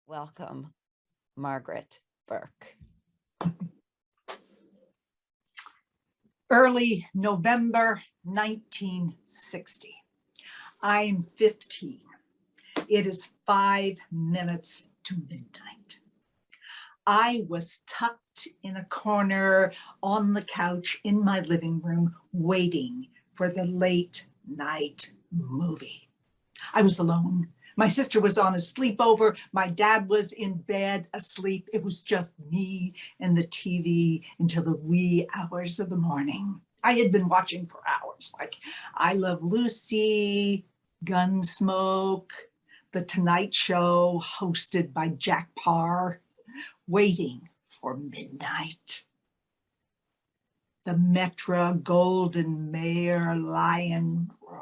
Welcome, Margaret Burk. Early November 1960. I'm 15. It is 5 minutes to midnight. I was tucked in a corner on the couch in my living room, waiting for the late night movie. I was alone. My sister was on a sleepover. My dad was in bed asleep. It was just me and the TV until the wee hours of the morning. I had been watching for hours, like I Love Lucy, Gunsmoke, The Tonight Show, hosted by Jack Parr, waiting for midnight. The Metro-Goldwyn-Mayer lion roared,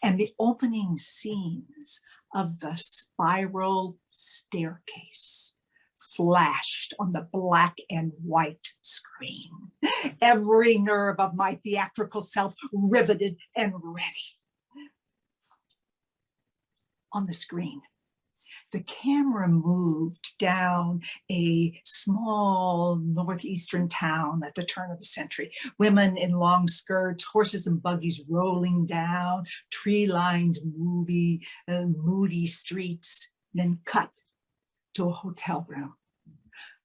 and the opening scenes of the spiral staircase flashed on the black and white screen. Every nerve of my theatrical self riveted and ready. On the screen, the camera moved down a small northeastern town at the turn of the century. Women in long skirts, horses and buggies rolling down tree-lined moody streets, then cut to a hotel room.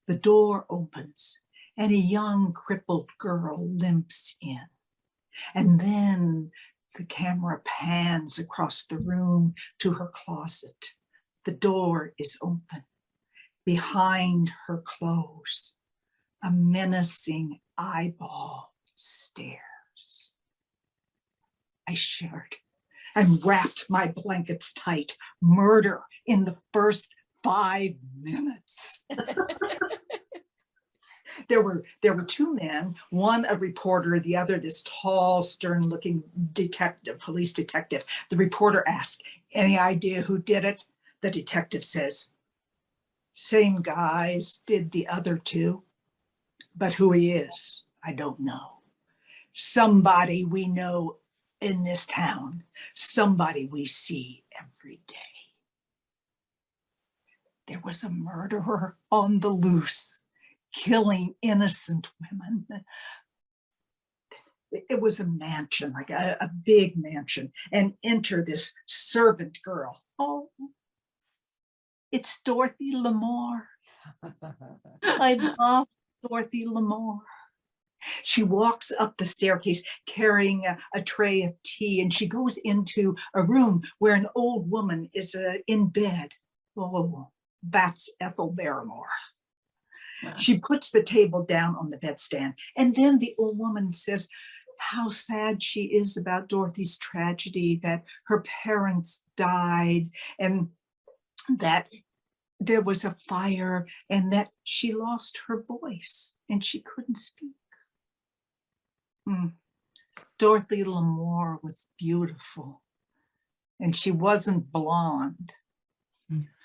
The door opens and a young crippled girl limps in. And then the camera pans across the room to her closet. The door is open. Behind her clothes, a menacing eyeball stares. I shivered and wrapped my blankets tight. Murder in the first 5 minutes. There were two men, one a reporter, the other this tall, stern-looking police detective. The reporter asked, "Any idea who did it?" The detective says, "Same guys did the other two, but who he is, I don't know. Somebody we know in this town, somebody we see every day." There was a murderer on the loose, killing innocent women. It was a mansion, like a big mansion, and enter this servant girl. Oh, it's Dorothy Lamour. I love Dorothy Lamour. She walks up the staircase carrying a tray of tea, and she goes into a room where an old woman is in bed. Oh, that's Ethel Barrymore. Wow. She puts the table down on the bedstand, and then the old woman says how sad she is about Dorothy's tragedy, that her parents died, and that there was a fire, and that she lost her voice and she couldn't speak. Dorothy Lamour was beautiful, and she wasn't blonde.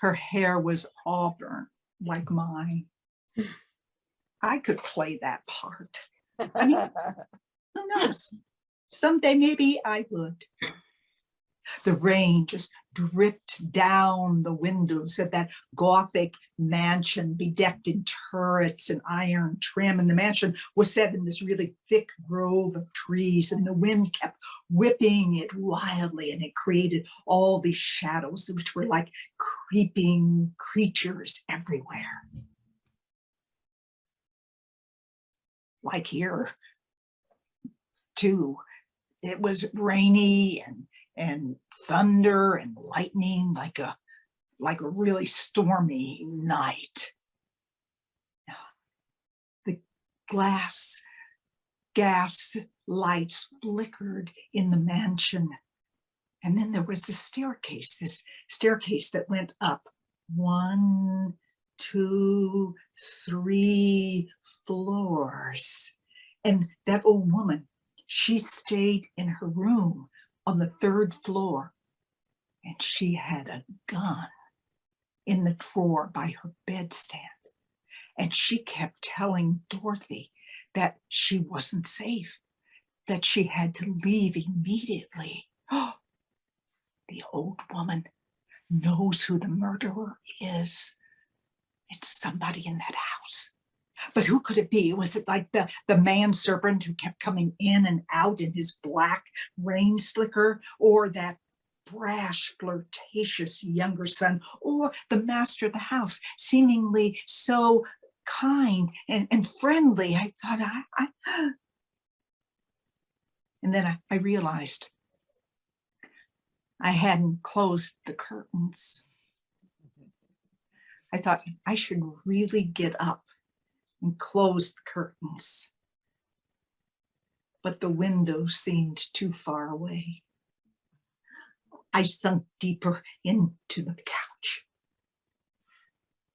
Her hair was auburn like mine. I could play that part. I mean, who knows? Someday maybe I would. The rain just dripped down the windows of that Gothic mansion bedecked in turrets and iron trim. And the mansion was set in this really thick grove of trees, and the wind kept whipping it wildly, and it created all these shadows which were like creeping creatures everywhere. Like here, too. It was rainy and thunder and lightning, like a really stormy night. The gas lights flickered in the mansion. And then there was this staircase that went up 1, 2, 3 floors. And that old woman, she stayed in her room on the 3rd floor, and she had a gun in the drawer by her bedstand. And she kept telling Dorothy that she wasn't safe, that she had to leave immediately. Oh, the old woman knows who the murderer is. It's somebody in that house. But who could it be? Was it like the manservant who kept coming in and out in his black rain slicker, or that brash, flirtatious younger son, or the master of the house, seemingly so kind and friendly? I thought, and then I realized I hadn't closed the curtains. I thought I should really get up and close the curtains. But the window seemed too far away. I sunk deeper into the couch.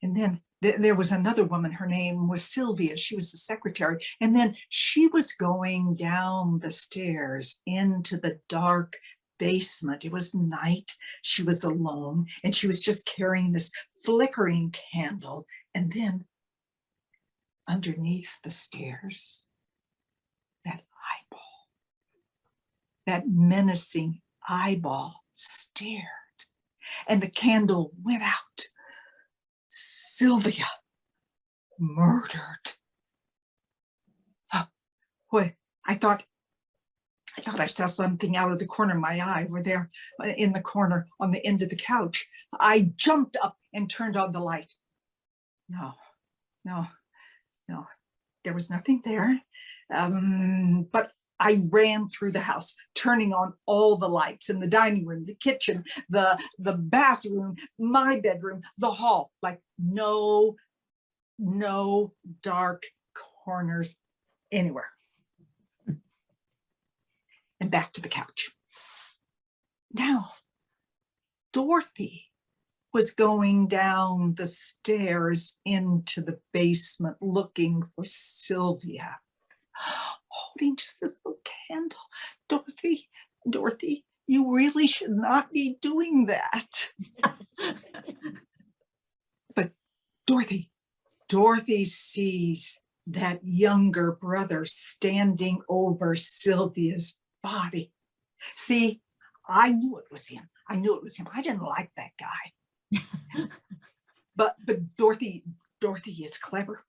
And then there was another woman. Her name was Sylvia. She was the secretary. And then she was going down the stairs into the dark basement. It was night. She was alone, and she was just carrying this flickering candle. And then underneath the stairs, that eyeball, that menacing eyeball stared, and the candle went out. Sylvia, murdered. Boy, I thought I saw something out of the corner of my eye. We're there in the corner on the end of the couch. I jumped up and turned on the light. No, there was nothing there. But I ran through the house, turning on all the lights in the dining room, the kitchen, the bathroom, my bedroom, the hall. Like no dark corners anywhere. And back to the couch. Now, Dorothy was going down the stairs into the basement looking for Sylvia, holding just this little candle. Dorothy, you really should not be doing that. But Dorothy sees that younger brother standing over Sylvia's body. See, I knew it was him. I didn't like that guy. But Dorothy is clever.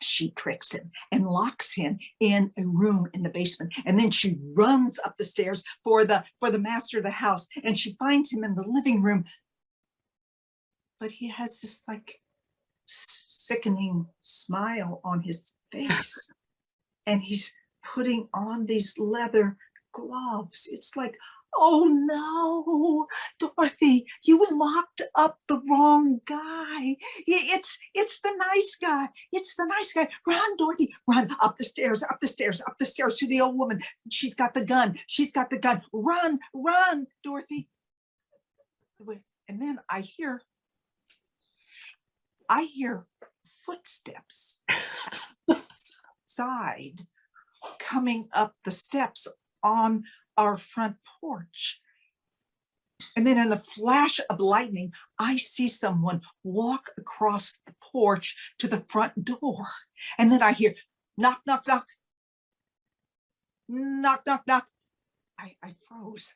She tricks him and locks him in a room in the basement. And then she runs up the stairs for the master of the house, and she finds him in the living room. But he has this like sickening smile on his face. And he's putting on these leather gloves. It's like, oh no, Dorothy, you locked up the wrong guy. It's the nice guy. It's the nice guy. Run, Dorothy, run up the stairs to the old woman. She's got the gun. Run, Dorothy. And then I hear footsteps outside coming up the steps on our front porch. And then in a flash of lightning, I see someone walk across the porch to the front door. And then I hear knock, knock, knock. Knock, knock, knock. I froze.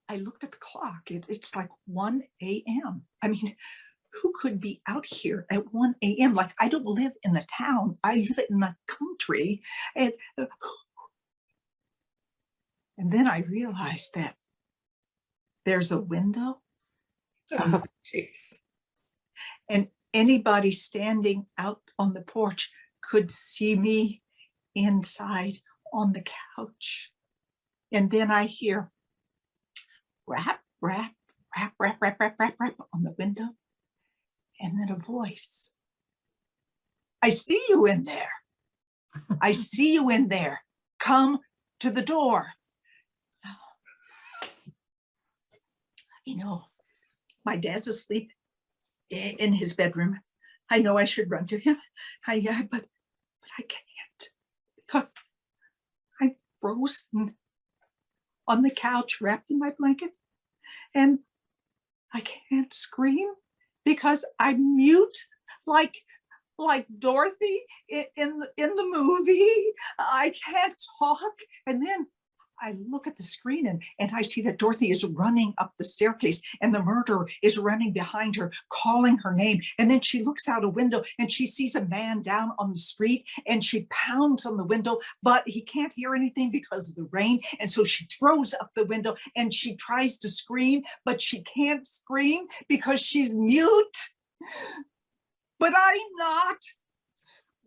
I looked at the clock. It's like 1 a.m. I mean, who could be out here at 1 a.m.? Like, I don't live in the town. I live in the country. And then I realized that there's a window. Oh, jeez. And anybody standing out on the porch could see me inside on the couch. And then I hear rap, rap, rap, rap, rap, rap, rap, rap on the window. And then a voice. I see you in there. I see you in there. Come to the door. You know, my dad's asleep in his bedroom. I know I should run to him. But I can't, because I'm frozen on the couch wrapped in my blanket, and I can't scream because I'm mute like Dorothy in the movie. I can't talk. And then I look at the screen and I see that Dorothy is running up the staircase and the murderer is running behind her, calling her name. And then she looks out a window and she sees a man down on the street and she pounds on the window, but he can't hear anything because of the rain. And so she throws up the window and she tries to scream, but she can't scream because she's mute. But I'm not.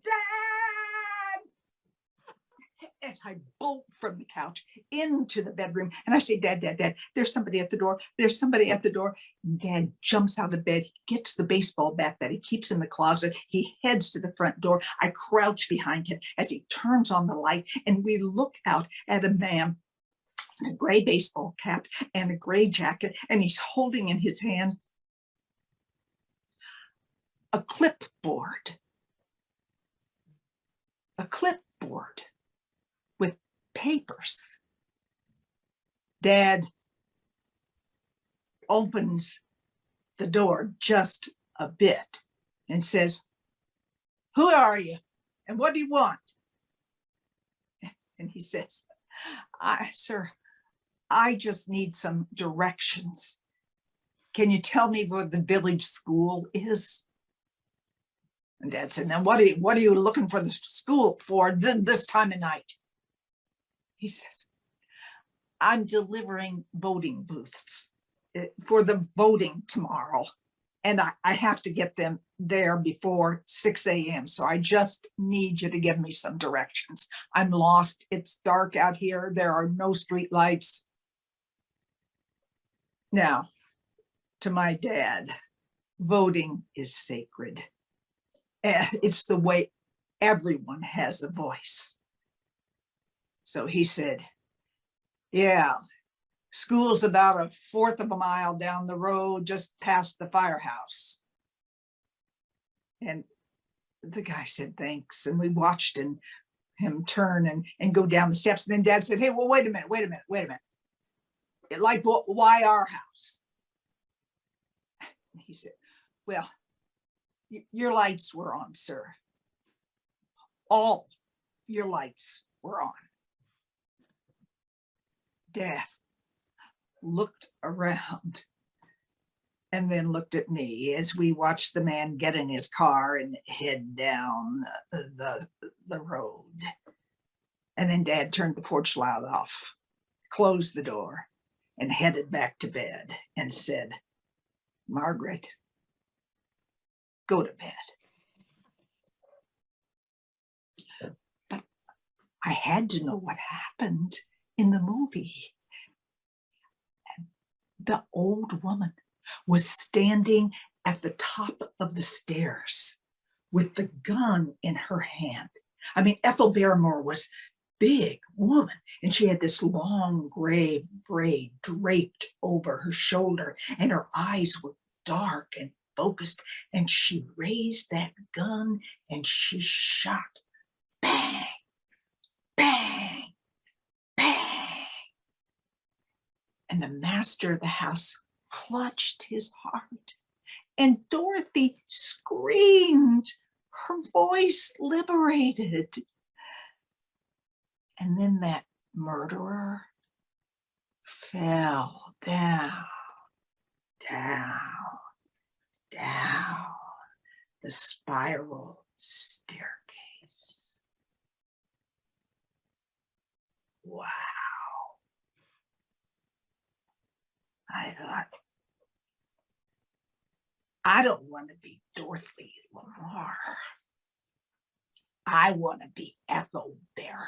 Dad! And I bolt from the couch into the bedroom and I say, Dad, Dad, Dad, there's somebody at the door. There's somebody at the door. Dad jumps out of bed, gets the baseball bat that he keeps in the closet. He heads to the front door. I crouch behind him as he turns on the light and we look out at a man in a gray baseball cap and a gray jacket, and he's holding in his hand a clipboard. A clipboard with papers. Dad opens the door just a bit and says, "Who are you? And what do you want?" And he says, Sir, I just need some directions. Can you tell me where the village school is? And Dad said, "Now what are you looking for the school for this time of night?" He says, "I'm delivering voting booths for the voting tomorrow. And I have to get them there before 6 a.m. So I just need you to give me some directions. I'm lost. It's dark out here. There are no street lights." Now, to my dad, voting is sacred. It's the way everyone has a voice. So he said, "Yeah, school's about a fourth of a mile down the road, just past the firehouse." And the guy said, "Thanks." And we watched him turn and go down the steps. And then Dad said, "Hey, well, wait a minute. Like, why our house?" And he said, "Well, your lights were on, sir. All your lights were on." Dad looked around and then looked at me as we watched the man get in his car and head down the road. And then Dad turned the porch light off, closed the door, and headed back to bed and said, "Margaret, go to bed." But I had to know what happened in the movie. And the old woman was standing at the top of the stairs with the gun in her hand. I mean, Ethel Barrymore was big woman, and she had this long gray braid draped over her shoulder, and her eyes were dark and focused, and she raised that gun and she shot. Bang, bang, bang. And the master of the house clutched his heart, and Dorothy screamed, her voice liberated. And then that murderer fell down, down, down the spiral staircase. Wow. I thought, I don't want to be Dorothy Lamar. I want to be Ethel Barrymore.